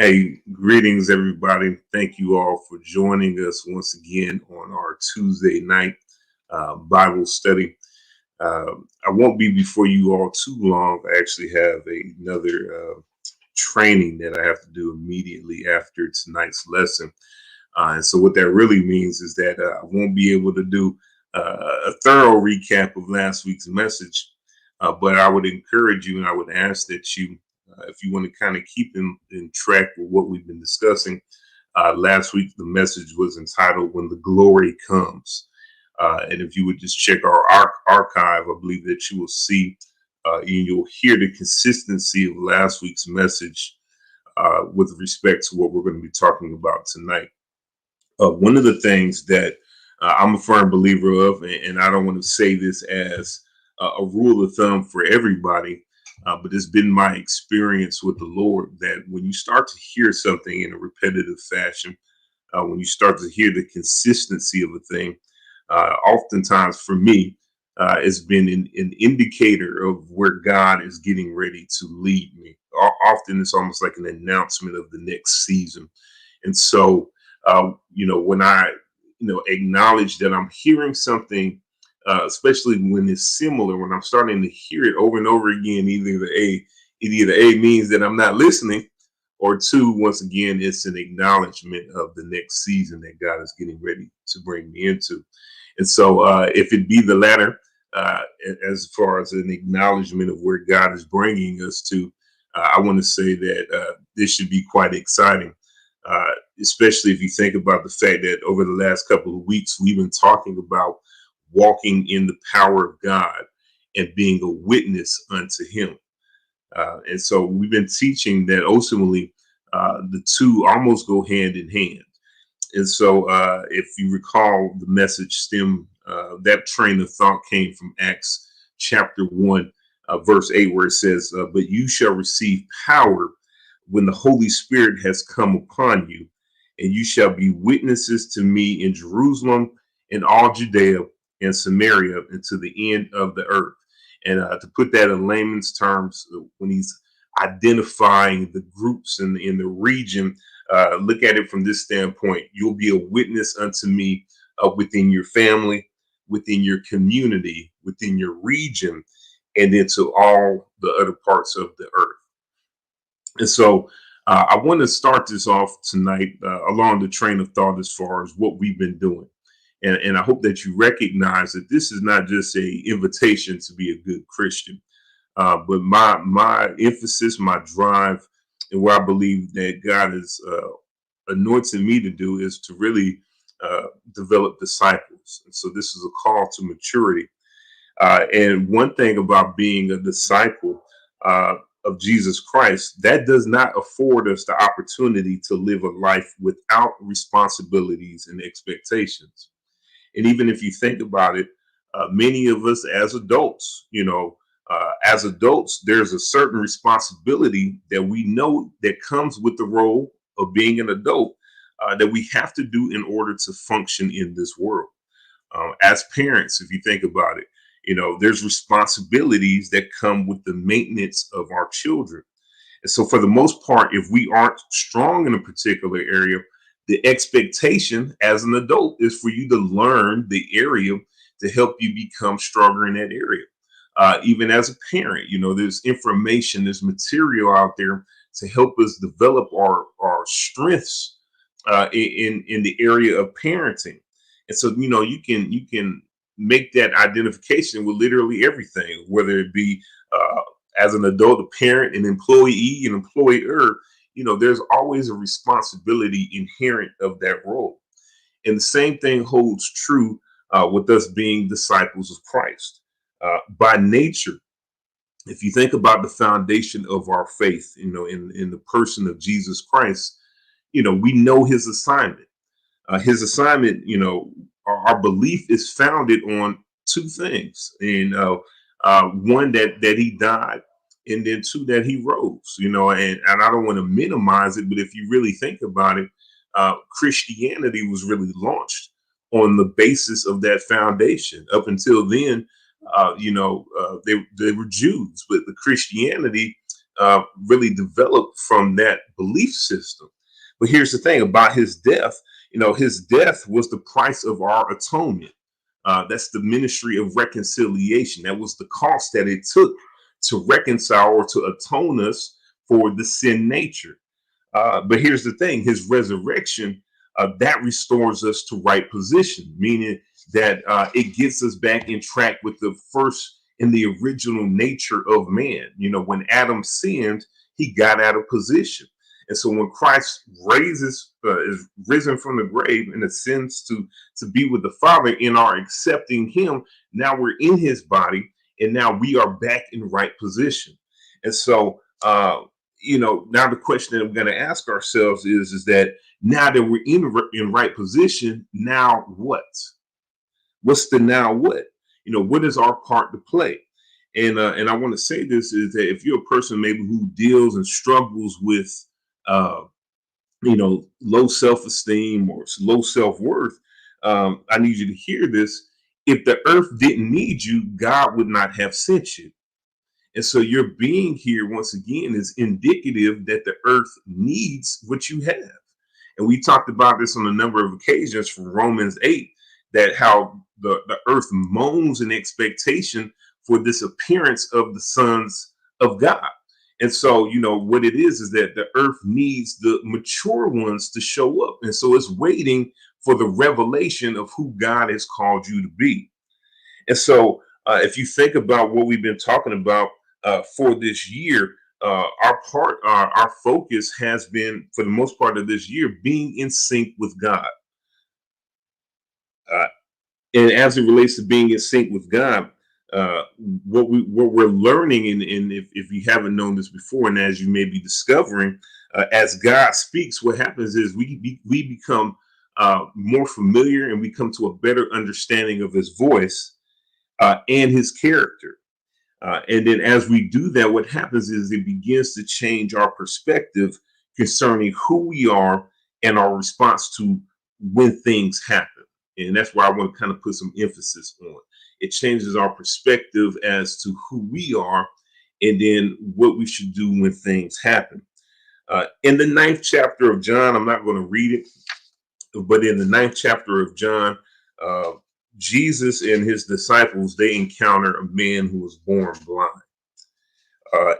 Hey, greetings, everybody. Thank you all for joining us once again on our Tuesday night Bible study. I won't be before you all too long. I actually have another training that I have to do immediately after tonight's lesson. And so, what that really means is that I won't be able to do a thorough recap of last week's message. But I would encourage you and I would ask that if you want to kind of keep in track with what we've been discussing, last week the message was entitled When the Glory Comes. And if you would just check our archive, I believe that you will see and you'll hear the consistency of last week's message with respect to what we're going to be talking about tonight. One of the things that I'm a firm believer of, and I don't want to say this as a rule of thumb for everybody, but it's been my experience with the Lord that when you start to hear something in a repetitive fashion, when you start to hear the consistency of a thing, oftentimes for me, it's been an indicator of where God is getting ready to lead me. Often it's almost like an announcement of the next season. And so, when I, acknowledge that I'm hearing something, especially when it's similar, when I'm starting to hear it over and over again, it either A means that I'm not listening, or two, once again, it's an acknowledgement of the next season that God is getting ready to bring me into. And so, if it be the latter, uh, as far as an acknowledgement of where God is bringing us to, I want to say that this should be quite exciting, uh, especially if you think about the fact that over the last couple of weeks, we've been talking about walking in the power of God and being a witness unto Him. And so we've been teaching that ultimately the two almost go hand in hand. And so, if you recall, the message that train of thought came from Acts chapter 1, verse 8, where it says, But you shall receive power when the Holy Spirit has come upon you, and you shall be witnesses to me in Jerusalem and all Judea and Samaria and to the end of the earth. And to put that in layman's terms, when he's identifying the groups in the region, look at it from this standpoint. You'll be a witness unto me within your family, within your community, within your region, and into all the other parts of the earth. And so I want to start this off tonight along the train of thought as far as what we've been doing. And I hope that you recognize that this is not just a invitation to be a good Christian, but my emphasis, my drive, and where I believe that God is anointed me to do is to really develop disciples. And so this is a call to maturity. And one thing about being a disciple of Jesus Christ, that does not afford us the opportunity to live a life without responsibilities and expectations. And even if you think about it, many of us as adults, there's a certain responsibility that we know that comes with the role of being an adult that we have to do in order to function in this world. As parents, if you think about it, there's responsibilities that come with the maintenance of our children. And so, for the most part, if we aren't strong in a particular area, the expectation as an adult is for you to learn the area to help you become stronger in that area. Even as a parent, there's information, there's material out there to help us develop our strengths in the area of parenting. And so, you can make that identification with literally everything, whether it be as an adult, a parent, an employee, an employer. There's always a responsibility inherent of that role. And the same thing holds true with us being disciples of Christ. By nature, if you think about the foundation of our faith, in the person of Jesus Christ, we know his assignment. His assignment, our belief is founded on two things. And one, that he died, and then two, that he rose, and I don't want to minimize it, but if you really think about it, Christianity was really launched on the basis of that foundation. Up until then, they were Jews, but the Christianity really developed from that belief system. But here's the thing about his death. His death was the price of our atonement. That's the ministry of reconciliation. That was the cost that it took to reconcile or to atone us for the sin nature. But here's the thing: his resurrection, that restores us to right position, meaning that it gets us back in track with the first and the original nature of man. When Adam sinned, he got out of position. And so when Christ is risen from the grave and ascends to be with the Father in our accepting him, now we're in his body and now we are back in right position. And so, now the question that we're going to ask ourselves is that now that we're in right position, now what? What's the now what? What is our part to play? And I want to say this is that if you're a person maybe who deals and struggles with uh, low self-esteem or low self-worth, I need you to hear this. If the earth didn't need you, God would not have sent you. And so your being here, once again, is indicative that the earth needs what you have. And we talked about this on a number of occasions from Romans 8, that how the earth moans in expectation for this appearance of the sons of God. And so, what it is that the earth needs the mature ones to show up. And so it's waiting for the revelation of who God has called you to be. And so, if you think about what we've been talking about for this year, our focus has been, for the most part of this year, being in sync with God. Uh, and as it relates to being in sync with God, what we're learning, and if you haven't known this before, and as you may be discovering, as God speaks, what happens is we become more familiar, and we come to a better understanding of His voice and His character. And then as we do that, what happens is it begins to change our perspective concerning who we are and our response to when things happen. And that's why I want to kind of put some emphasis on. It changes our perspective as to who we are and then what we should do when things happen. In the 9th chapter of John, I'm not going to read it, but in the 9th chapter of John, Jesus and his disciples, they encounter a man who was born blind.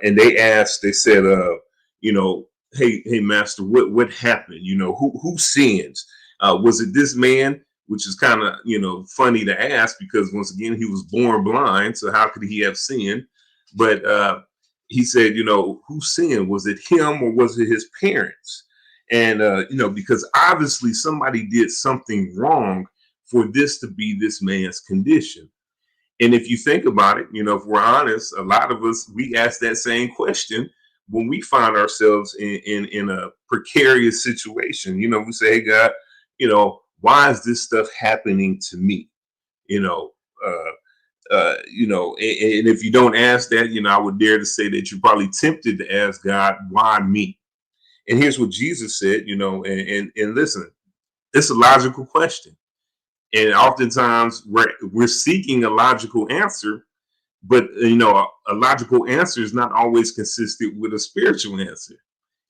And they said, hey, master, what happened? Who sins? Was it this man? Which is kind of, funny to ask, because once again, he was born blind. So how could he have sinned? But he said, who sinned? Was it him or was it his parents? And, because obviously somebody did something wrong for this to be this man's condition. And if you think about it, if we're honest, a lot of us, we ask that same question when we find ourselves in a precarious situation. We say, hey, God, why is this stuff happening to me? And if you don't ask that, I would dare to say that you're probably tempted to ask God, why me? And here's what Jesus said, and listen, it's a logical question. And oftentimes we're seeking a logical answer, but a logical answer is not always consistent with a spiritual answer.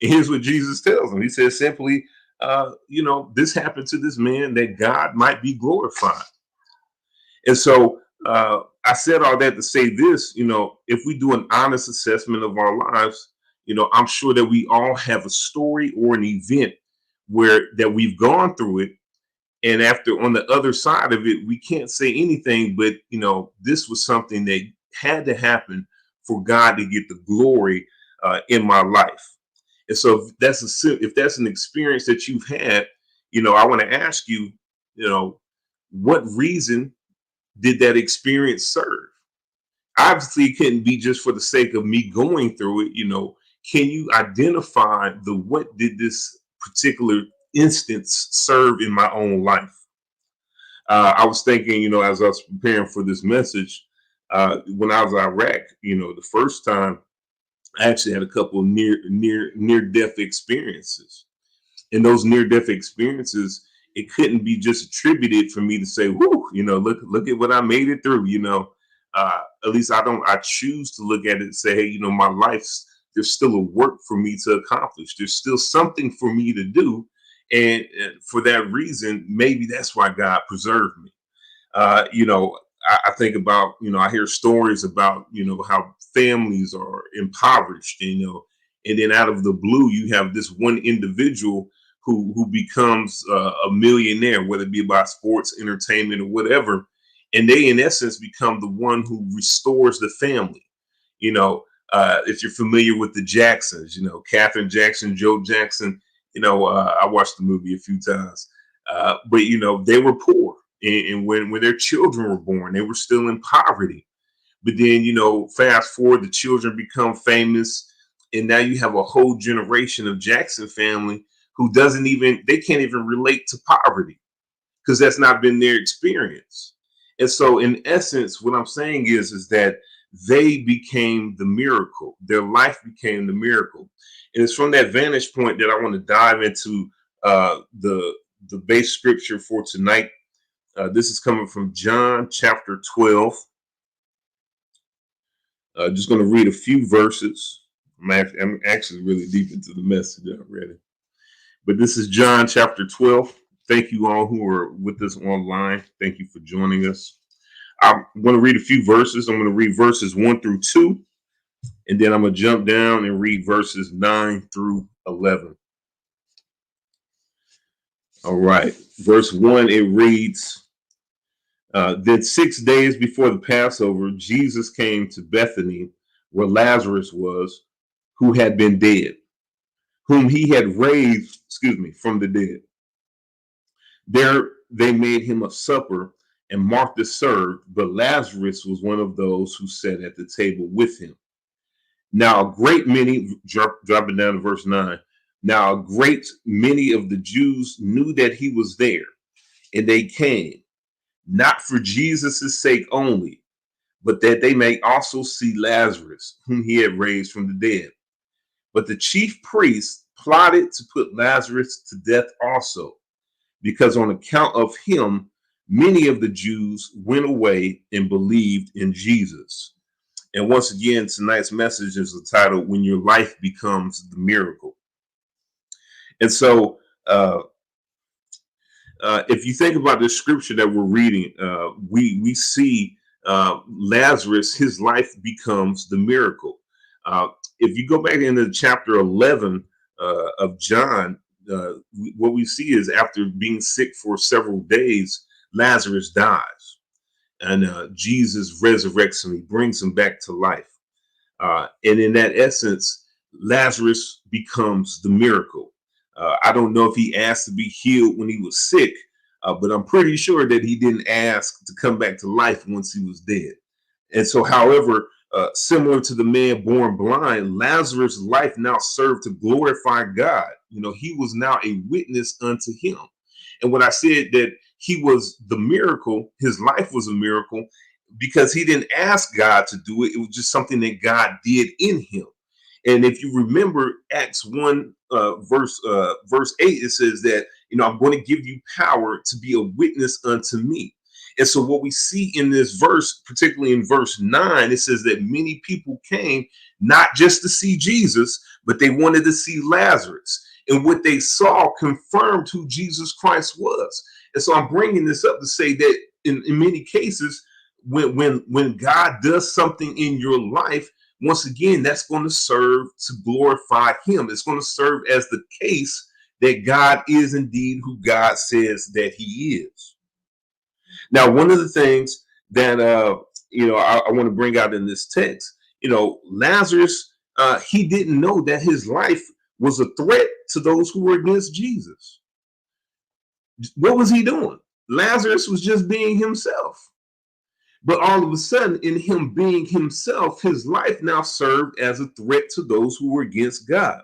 And here's what Jesus tells them. He says simply, this happened to this man that God might be glorified. And so I said all that to say this, if we do an honest assessment of our lives, I'm sure that we all have a story or an event that we've gone through it. And after, on the other side of it, we can't say anything, but this was something that had to happen for God to get the glory in my life. And so if that's an experience that you've had, I want to ask you, what reason did that experience serve? Obviously, it couldn't be just for the sake of me going through it. Can you identify what did this particular instance serve in my own life? I was thinking, as I was preparing for this message, when I was in Iraq, the first time I actually had a couple of near death experiences. And those near death experiences, it couldn't be just attributed for me to say, "Whoo, look at what I made it through." At least I choose to look at it and say, "Hey, my life there's still a work for me to accomplish. There's still something for me to do. And for that reason, maybe that's why God preserved me. You know, I think about, you know, I hear stories about, you know, how families are impoverished, you know, and then out of the blue, you have this one individual who becomes a millionaire, whether it be by sports, entertainment, or whatever, and they, in essence, become the one who restores the family. You know, if you're familiar with the Jacksons, you know, Katherine Jackson, Joe Jackson, you know, I watched the movie a few times, but you know, they were poor, and when their children were born, they were still in poverty. But then, you know, fast forward, the children become famous, and now you have a whole generation of Jackson family who doesn't even, they can't even relate to poverty because that's not been their experience. And so, in essence, what I'm saying is that they became the miracle. Their life became the miracle, and it's from that vantage point that I want to dive into the base scripture for tonight. This is coming from John chapter 12. Just going to read a few verses. I'm actually really deep into the message already. But this is John chapter 12. Thank you all who are with us online. Thank you for joining us. I'm going to read a few verses. I'm going to read verses 1 through 2. And then I'm going to jump down and read verses 9 through 11. All right. Verse 1, it reads, then 6 days before the Passover, Jesus came to Bethany, where Lazarus was, who had been dead, whom he had raised, from the dead. There they made him a supper, and Martha served, but Lazarus was one of those who sat at the table with him. Now, a great many, dropping down to verse 9, now a great many of the Jews knew that he was there, and they came, not for Jesus' sake only, but that they may also see Lazarus, whom he had raised from the dead. But the chief priests plotted to put Lazarus to death also, because on account of him, many of the Jews went away and believed in Jesus. And once again, tonight's message is entitled, When Your Life Becomes the Miracle. And so, if you think about the scripture that we're reading, we see Lazarus, his life becomes the miracle. If you go back into chapter 11 of John, what we see is after being sick for several days, Lazarus dies, and Jesus resurrects him. He brings him back to life. And in that essence, Lazarus becomes the miracle. I don't know if he asked to be healed when he was sick, but I'm pretty sure that he didn't ask to come back to life once he was dead. And so, however, similar to the man born blind, Lazarus' life now served to glorify God. You know, he was now a witness unto him. And when I said that he was the miracle, his life was a miracle because he didn't ask God to do it. It was just something that God did in him. And if you remember Acts 1, verse 8, it says that, you know, I'm going to give you power to be a witness unto me. And so what we see in this verse, particularly in verse 9, it says that many people came not just to see Jesus, but they wanted to see Lazarus. And what they saw confirmed who Jesus Christ was. And so I'm bringing this up to say that in many cases, when God does something in your life, once again, that's going to serve to glorify him. It's going to serve as the case that God is indeed who God says that he is. Now, one of the things that I want to bring out in this text, you know, Lazarus, he didn't know that his life was a threat to those who were against Jesus. What was he doing? Lazarus was just being himself. But all of a sudden, in him being himself, his life now served as a threat to those who were against God.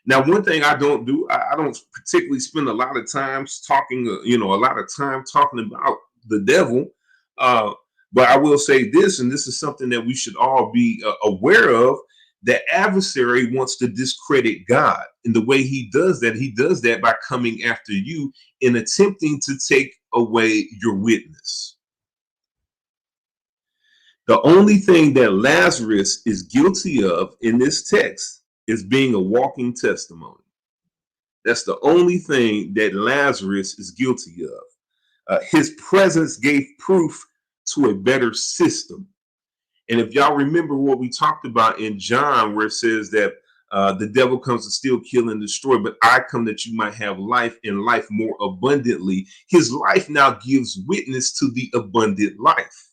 Now, one thing I don't do, I don't particularly spend a lot of time talking, about the devil. But I will say this, and this is something that we should all be aware of. The adversary wants to discredit God. And the way he does that by coming after you and attempting to take away your witness. The only thing that Lazarus is guilty of in this text is being a walking testimony. That's the only thing that Lazarus is guilty of. His presence gave proof to a better system. And if y'all remember what we talked about in John, where it says that the devil comes to steal, kill, and destroy, but I come that you might have life and life more abundantly. His life now gives witness to the abundant life.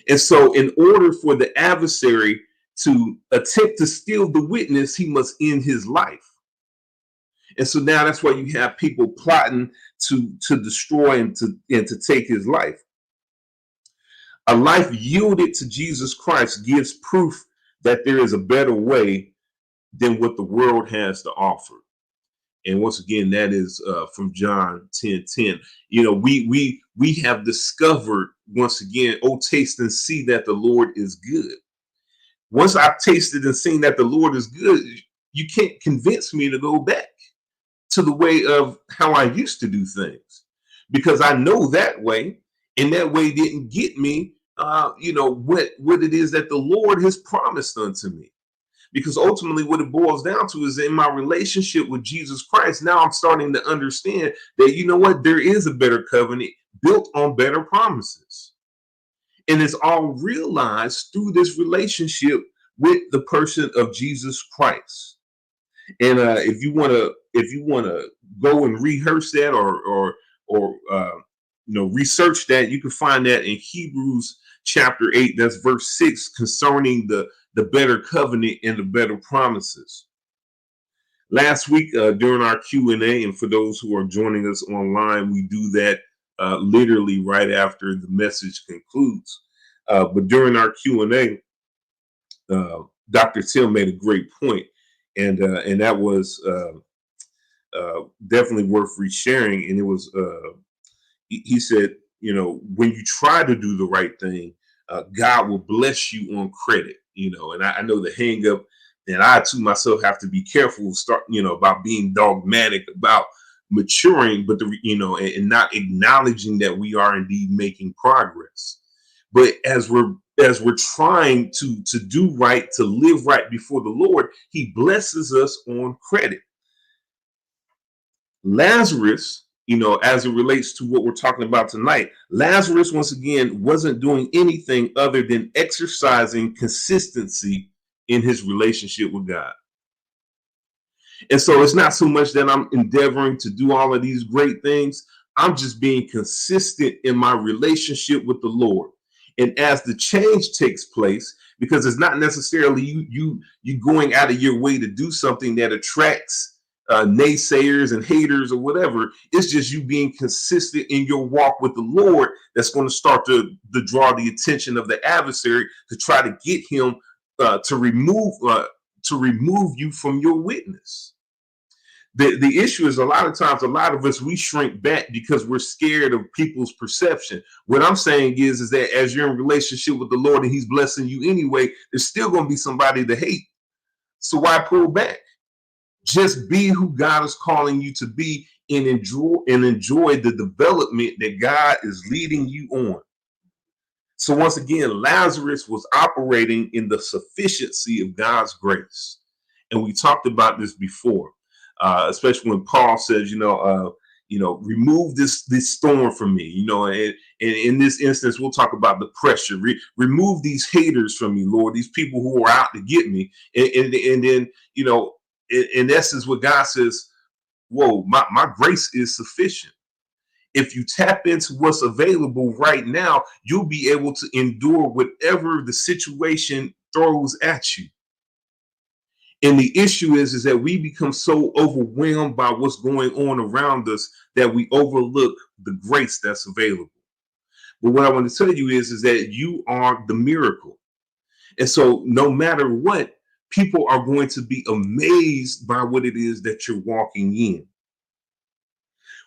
And so, in order for the adversary to attempt to steal the witness, he must end his life. And so now that's why you have people plotting to destroy and to take his life. A life yielded to Jesus Christ gives proof that there is a better way than what the world has to offer. And once again, that is from John 10:10. You know, we have discovered once again, oh, taste and see that the Lord is good. Once I've tasted and seen that the Lord is good, you can't convince me to go back to the way of how I used to do things, because I know that way, and that way didn't get me, what it is that the Lord has promised unto me. Because ultimately, what it boils down to is in my relationship with Jesus Christ, now I'm starting to understand that, you know what, there is a better covenant built on better promises. And it's all realized through this relationship with the person of Jesus Christ. And if you want to go and rehearse that or research that, you can find that in Hebrews chapter 8, that's verse 6, concerning the better covenant and the better promises. Last week during our Q&A, and for those who are joining us online, we do that literally right after the message concludes. But during our Q&A, Dr. Tim made a great point, and that was definitely worth resharing. And it was, he said, when you try to do the right thing, God will bless you on credit. And I know the hang up, and I too myself have to be careful, about being dogmatic about maturing, but and not acknowledging that we are indeed making progress. But as we're trying to do right, to live right before the Lord, he blesses us on credit. Lazarus, as it relates to what we're talking about tonight, Lazarus, once again, wasn't doing anything other than exercising consistency in his relationship with God. And so it's not so much that I'm endeavoring to do all of these great things. I'm just being consistent in my relationship with the Lord. And as the change takes place, because it's not necessarily you going out of your way to do something that attracts naysayers and haters or whatever. It's just you being consistent in your walk with the Lord that's going to start to draw the attention of the adversary to try to get him to remove you from your witness. The issue is a lot of times, a lot of us, we shrink back because we're scared of people's perception. What I'm saying is that as you're in relationship with the Lord and he's blessing you anyway, there's still going to be somebody to hate. So why pull back? Just be who God is calling you to be, and enjoy the development that God is leading you on. So once again, Lazarus was operating in the sufficiency of God's grace. And we talked about this before, especially when Paul says, remove this storm from me, and in this instance, we'll talk about the pressure. Remove these haters from me, Lord, these people who are out to get me. And then, in essence, what God says, whoa, my grace is sufficient. If you tap into what's available right now, you'll be able to endure whatever the situation throws at you. And the issue is that we become so overwhelmed by what's going on around us that we overlook the grace that's available. But what I want to tell you is that you are the miracle. And so no matter what, people are going to be amazed by what it is that you're walking in.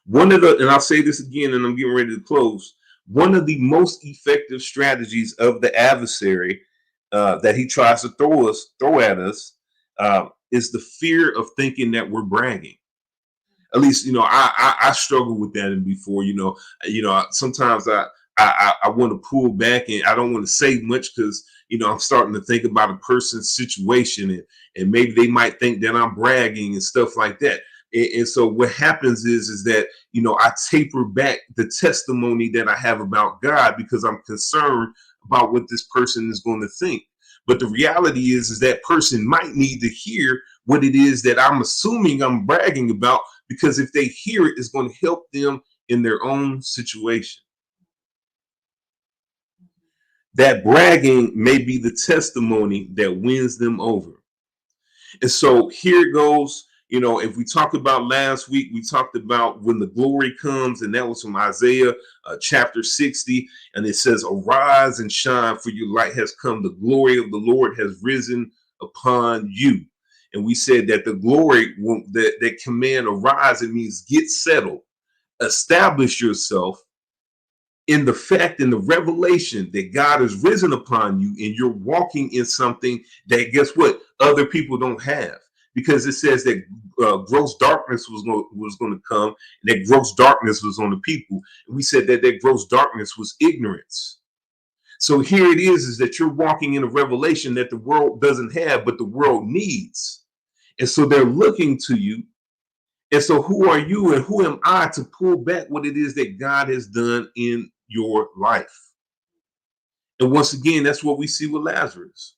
And I'll say this again, and I'm getting ready to close. One of the most effective strategies of the adversary that he tries to throw at us is the fear of thinking that we're bragging. At least, I struggle with that. And before, sometimes I want to pull back, and I don't want to say much because I'm starting to think about a person's situation, and maybe they might think that I'm bragging and stuff like that. And so what happens is that I taper back the testimony that I have about God because I'm concerned about what this person is going to think. But the reality is that person might need to hear what it is that I'm assuming I'm bragging about, because if they hear it, it's going to help them in their own situation. That bragging may be the testimony that wins them over. And so here it goes. If we talked about last week, we talked about when the glory comes, and that was from Isaiah chapter 60. And it says, "Arise and shine, for your light has come. The glory of the Lord has risen upon you." And we said that the glory, that command, arise, it means get settled, establish yourself in the fact, in the revelation that God has risen upon you, and you're walking in something that, guess what, other people don't have. Because it says that gross darkness was going to come, and that gross darkness was on the people. And we said that gross darkness was ignorance. So here it is that you're walking in a revelation that the world doesn't have, but the world needs. And so they're looking to you. And so who are you and who am I to pull back what it is that God has done in your life? And once again, that's what we see with Lazarus.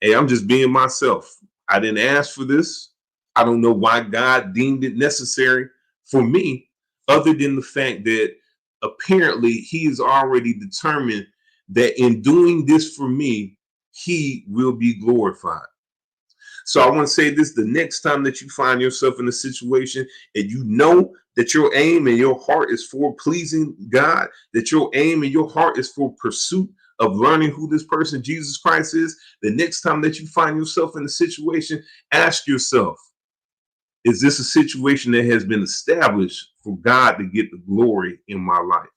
Hey, I'm just being myself. I didn't ask for this. I don't know why God deemed it necessary for me, other than the fact that apparently he is already determined that in doing this for me, he will be glorified. So I want to say this: the next time that you find yourself in a situation and you know that your aim and your heart is for pleasing God, that your aim and your heart is for pursuit of learning who this person Jesus Christ is, the next time that you find yourself in a situation, ask yourself, is this a situation that has been established for God to get the glory in my life?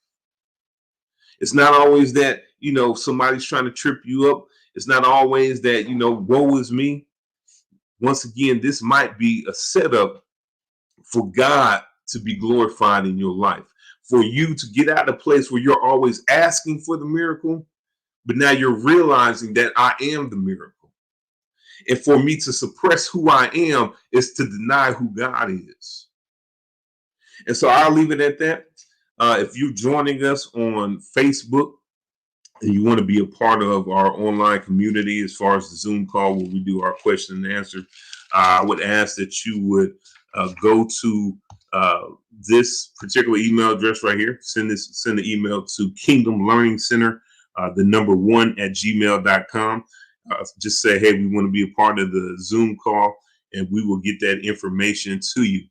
It's not always that, somebody's trying to trip you up. It's not always that, woe is me. Once again, this might be a setup for God to be glorified in your life, for you to get out of a place where you're always asking for the miracle, but now you're realizing that I am the miracle. And for me to suppress who I am is to deny who God is. And so I'll leave it at that. If you're joining us on Facebook and you want to be a part of our online community as far as the Zoom call where we do our question and answer, I would ask that you would go to this particular email address right here. Send the email to Kingdom Learning Center, the number 1 at gmail.com. Just say, hey, we want to be a part of the Zoom call, and we will get that information to you.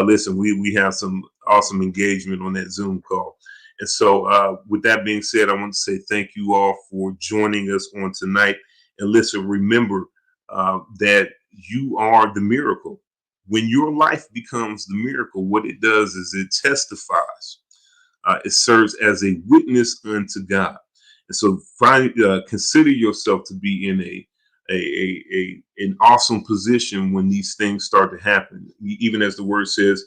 Listen, we have some awesome engagement on that Zoom call. And so with that being said, I want to say thank you all for joining us on tonight. And listen, remember that you are the miracle. When your life becomes the miracle, what it does is it testifies. It serves as a witness unto God. And so consider yourself to be in an awesome position when these things start to happen. Even as the word says,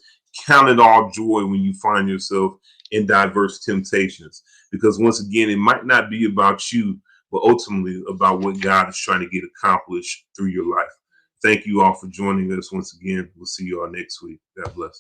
count it all joy when you find yourself in diverse temptations. Because once again, it might not be about you, but ultimately about what God is trying to get accomplished through your life. Thank you all for joining us once again. We'll see you all next week. God bless.